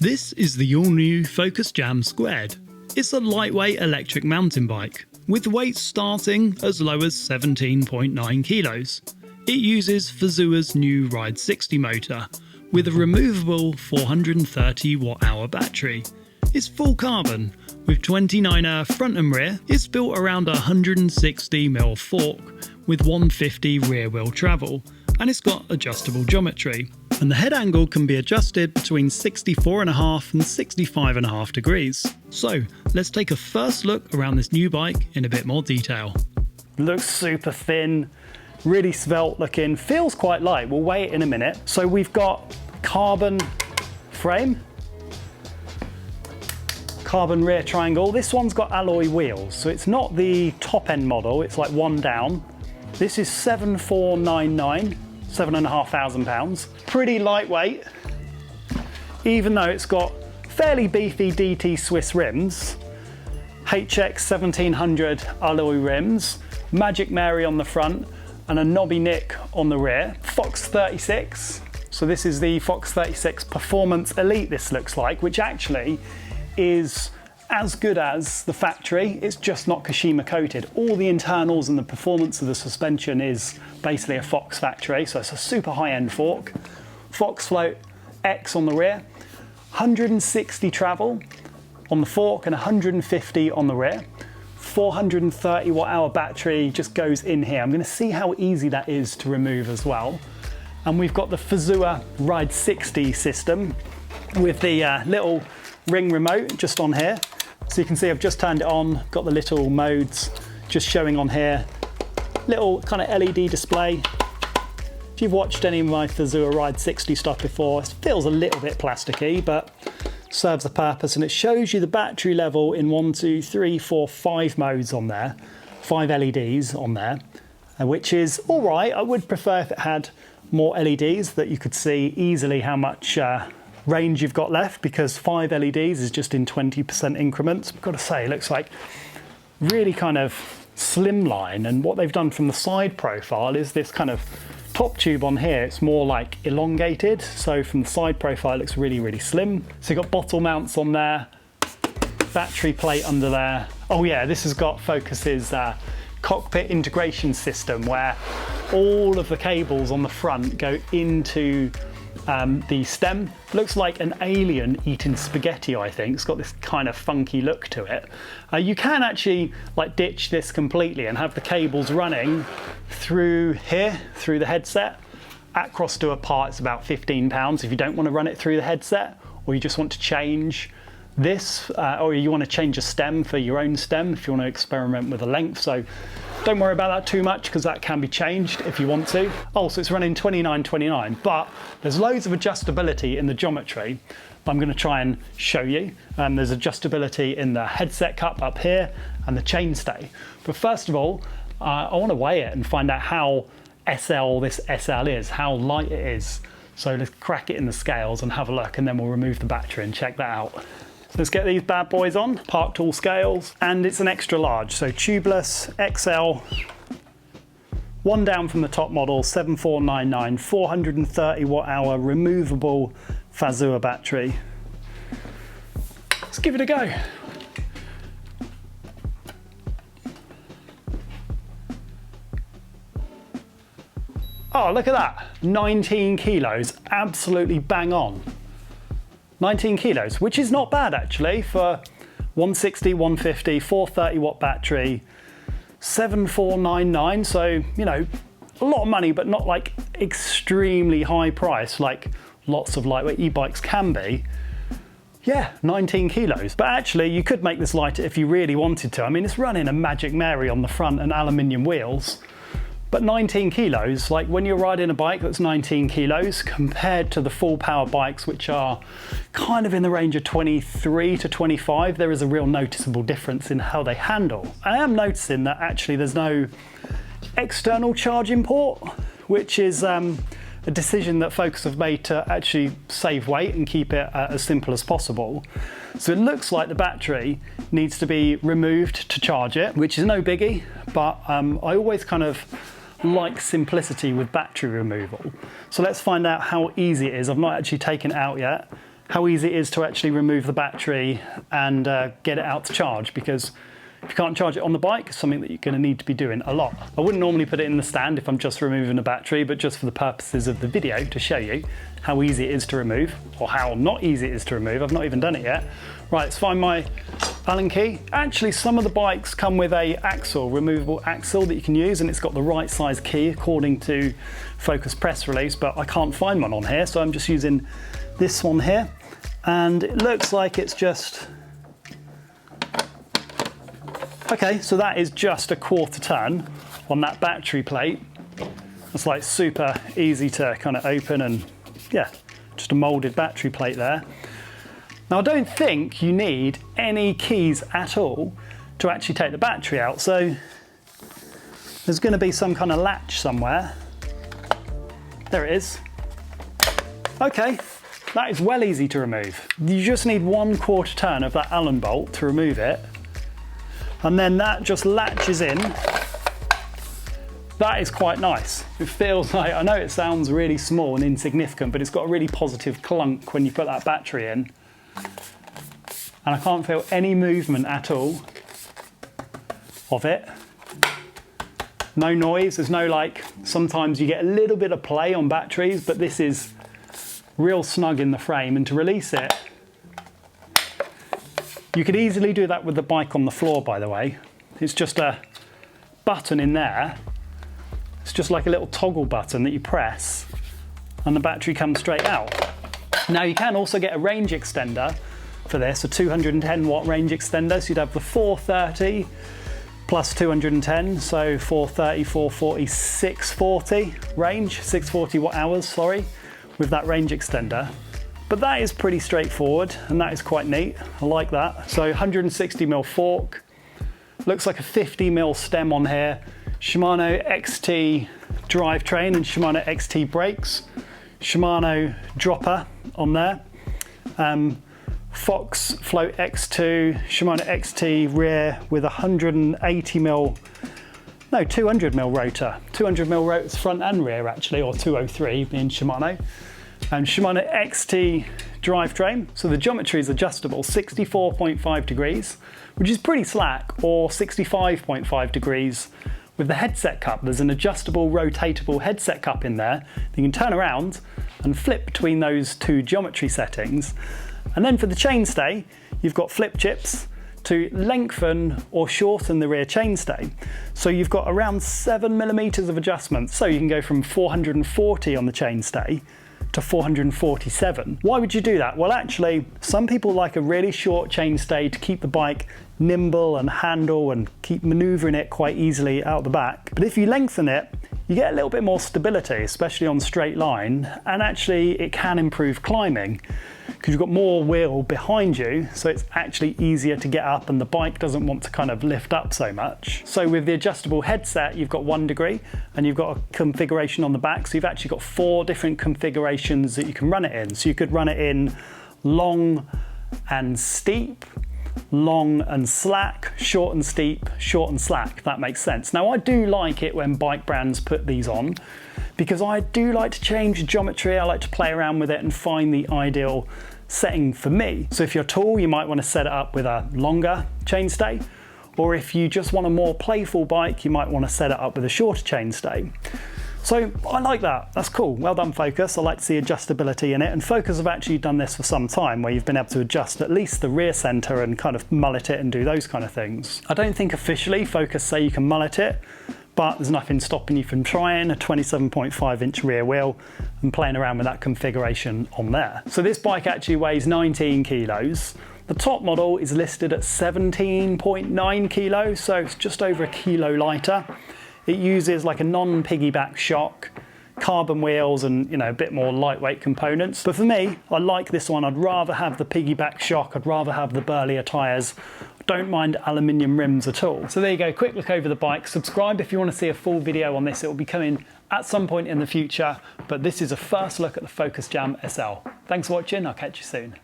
This is the all-new Focus Jam Squared. It's a lightweight electric mountain bike, with weights starting as low as 17.9 kilos. It uses Fazua's new Ride 60 motor, with a removable 430 watt-hour battery. It's full carbon, with 29er front and rear. It's built around a 160mm fork, with 150 rear wheel travel, and it's got adjustable geometry. And the head angle can be adjusted between 64.5 and 65.5 degrees. So let's take a first look around this new bike in a bit more detail. Looks super thin, really svelte looking, feels quite light. We'll weigh it in a minute. So we've got carbon frame, carbon rear triangle. This one's got alloy wheels, so it's not the top end model, it's like one down. This is 7499. £7,500. Pretty lightweight, even though it's got fairly beefy DT Swiss rims, HX 1700 alloy rims, Magic Mary on the front, and a knobby nick on the rear. Fox 36. So this is the Fox 36 Performance Elite, this looks like, which actually is as good as the factory. It's just not Kashima coated. All the internals and the performance of the suspension is basically a Fox factory, so it's a super high-end fork. Fox Float X on the rear, 160 travel on the fork and 150 on the rear. 430 watt-hour battery just goes in here. I'm going to see how easy that is to remove as well. And we've got the Fazua Ride 60 system with the little ring remote just on here. So you can see I've just turned it on, got the little modes just showing on here. Little kind of LED display. If you've watched any of my Fazua Ride 60 stuff before, it feels a little bit plasticky, but serves a purpose, and it shows you the battery level in 1, 2, 3, 4, 5 modes on there, 5 LEDs on there, which is all right. I would prefer if it had more LEDs that you could see easily how much range you've got left, because 5 LEDs is just in 20% increments. I've got to say, it looks like really kind of slimline, and what they've done from the side profile is this kind of top tube on here, it's more like elongated, so from the side profile it looks really, really slim. So you've got bottle mounts on there, battery plate under there. Oh yeah, this has got Focus's cockpit integration system, where all of the cables on the front go into the stem. Looks like an alien eating spaghetti, I think. It's got this kind of funky look to it. You can actually like ditch this completely and have the cables running through here, through the headset. At cross to a part, it's about £15 if you don't want to run it through the headset, or you just want to change this, or you want to change a stem for your own stem if you want to experiment with a length. So don't worry about that too much, because that can be changed if you want to. Oh, so it's running 29.29, but there's loads of adjustability in the geometry. I'm going to try and show you. There's adjustability in the headset cup up here and the chainstay. But first of all, I want to weigh it and find out how SL this SL is, how light it is. So let's crack it in the scales and have a look, and then we'll remove the battery and check that out. So let's get these bad boys on, parked all scales, and it's an extra large, so tubeless, XL, one down from the top model, 7499, 430 watt-hour removable Fazua battery. Let's give it a go. Oh, look at that, 19 kilos, absolutely bang on. 19 kilos, which is not bad actually for 160, 150, 430 watt battery, 7499. So, you know, a lot of money, but not like extremely high price like lots of lightweight e-bikes can be. Yeah, 19 kilos. But actually you could make this lighter if you really wanted to. I mean, it's running a Magic Mary on the front and aluminium wheels. But 19 kilos, like when you're riding a bike that's 19 kilos compared to the full power bikes, which are kind of in the range of 23 to 25, there is a real noticeable difference in how they handle. I am noticing that actually there's no external charging port, which is a decision that Focus have made to actually save weight and keep it as simple as possible. So it looks like the battery needs to be removed to charge it, which is no biggie, but I always kind of like simplicity with battery removal. So let's find out how easy it is. I've not actually taken it out yet, how easy it is to actually remove the battery and get it out to charge, because if you can't charge it on the bike, it's something that you're going to need to be doing a lot. I wouldn't normally put it in the stand if I'm just removing a battery, but just for the purposes of the video to show you how easy it is to remove, or how not easy it is to remove. I've not even done it yet. Right, let's find my Allen key. Actually, some of the bikes come with a axle, removable axle that you can use, and it's got the right size key according to Focus press release, but I can't find one on here, so I'm just using this one here. And it looks like it's just, okay, so that is just a quarter turn on that battery plate. It's like super easy to kind of open, and yeah, just a molded battery plate there. Now I don't think you need any keys at all to actually take the battery out. So there's going to be some kind of latch somewhere. There it is. Okay, that is well easy to remove. You just need 1/4 turn of that Allen bolt to remove it. And then that just latches in. That is quite nice. It feels like, I know it sounds really small and insignificant, but it's got a really positive clunk when you put that battery in. And I can't feel any movement at all of it. No noise, there's no like, sometimes you get a little bit of play on batteries, but this is real snug in the frame. And to release it, you could easily do that with the bike on the floor, by the way. It's just a button in there. It's just like a little toggle button that you press and the battery comes straight out. Now you can also get a range extender for this, a 210 watt range extender. So you'd have the 430 plus 210, so 430, 440, 640 range, 640 watt hours, sorry, with that range extender. But that is pretty straightforward and that is quite neat. I like that. So 160mm fork, looks like a 50mm stem on here. Shimano XT drivetrain and Shimano XT brakes. Shimano dropper on there. Fox Float X2, Shimano XT rear with 200mm rotor. 200mm rotors front and rear actually, or 203 being Shimano. And Shimano XT drivetrain. So the geometry is adjustable, 64.5 degrees, which is pretty slack, or 65.5 degrees with the headset cup. There's an adjustable rotatable headset cup in there. You can turn around and flip between those two geometry settings. And then for the chainstay, you've got flip chips to lengthen or shorten the rear chainstay. So you've got around 7mm of adjustment. So you can go from 440 on the chainstay to 447. Why would you do that? Well, actually, some people like a really short chainstay to keep the bike nimble and handle and keep maneuvering it quite easily out the back. But if you lengthen it, you get a little bit more stability, especially on straight line, and actually it can improve climbing because you've got more wheel behind you, so it's actually easier to get up and the bike doesn't want to kind of lift up so much. So with the adjustable headset, you've got 1 degree and you've got a configuration on the back, so you've actually got 4 different configurations that you can run it in. So you could run it in long and steep, long and slack, short and steep, short and slack, if that makes sense. Now I do like it when bike brands put these on because I do like to change geometry. I like to play around with it and find the ideal setting for me. So if you're tall, you might want to set it up with a longer chainstay, or if you just want a more playful bike, you might want to set it up with a shorter chainstay. So I like that, that's cool. Well done, Focus. I like to see adjustability in it, and Focus have actually done this for some time where you've been able to adjust at least the rear center and kind of mullet it and do those kind of things. I don't think officially Focus say you can mullet it, but there's nothing stopping you from trying a 27.5 inch rear wheel and playing around with that configuration on there. So this bike actually weighs 19 kilos. The top model is listed at 17.9 kilos, so it's just over a kilo lighter. It uses like a non-piggyback shock, carbon wheels and, you know, a bit more lightweight components. But for me, I like this one. I'd rather have the piggyback shock. I'd rather have the burlier tyres. Don't mind aluminium rims at all. So there you go, quick look over the bike. Subscribe if you want to see a full video on this. It will be coming at some point in the future, but this is a first look at the Focus Jam SL. Thanks for watching, I'll catch you soon.